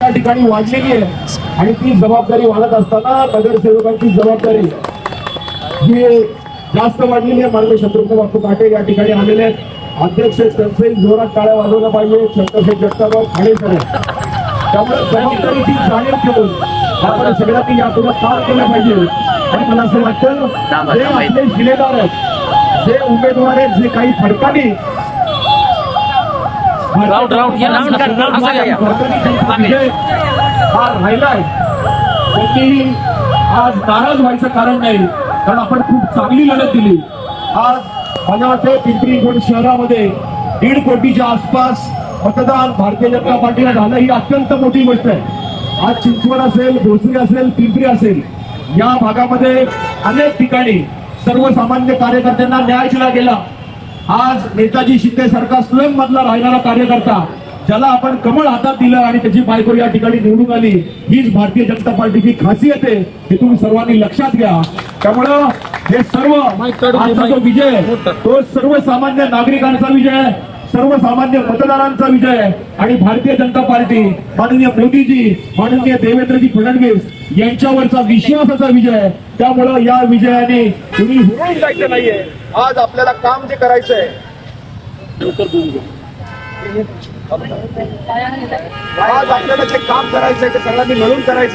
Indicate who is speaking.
Speaker 1: त्या ठिकाणी वाढलेली आहे आणि ती जबाबदारी वाढत असताना नगरसेवकांची जबाबदारी ही जास्त वाढलेली आहे. माननीय शत्रुघ्न बापू काटे या ठिकाणी आलेले आहेत. अध्यक्ष त्यांचे जोरात टाळ्या वाजवल्या पाहिजे. चंद्रशेखर जगताप ठाणेकर त्यामुळे जबाबदारीची जाणीव ठेवून आपण सगळ्यांनी यापुढे काम केलं पाहिजे. आणि मला असं वाटतं जे आपले शिलेदार आहेत, जे उमेदवार आहेत, जे काही फडकांनी हा राहिलाय त्यांनी आज नाराज व्हायचं कारण नाही, कारण आपण खूप चांगली लढत दिली. आज मला वाटतं पिंपरी चिंचवड शहरामध्ये 1.5 कोटीच्या आसपास मतदान भारतीय जनता पार्टीला झालं, ही अत्यंत मोठी गोष्ट आहे. आज चिंचवड असेल, भोसरी असेल, पिंपरी असेल, या भागामध्ये अनेक ठिकाणी सर्वसामान्य कार्यकर्त्यांना न्याय दिला गेला. आज नेताजी शिंदे सारखा स्वयं मधला राहणारा कार्यकर्ता ज्याला आपण कमळ हातात दिलं आणि त्याची बायको या ठिकाणी निवडून आली, हीच भारतीय जनता पार्टीची खासियत आहे, हे तुम्ही सर्वांनी लक्षात घ्या. त्यामुळं हे सर्व आजचा जो विजय तो सर्वसामान्य नागरिकांचा विजय, सर्वसामान्य मतदारांचा विजय आणि भारतीय जनता पार्टी, माननीय मोदीजी, माननीय देवेंद्रजी फडणवीस यांच्यावरचा विश्वासाचा विजय. त्यामुळं या विजयाने तुम्ही हुरूर जायचं नाहीये. आज आपल्याला काम जे करायचंय, आज आपल्याला जे काम करायचंय ते सगळ्यांनी मिळून करायचं.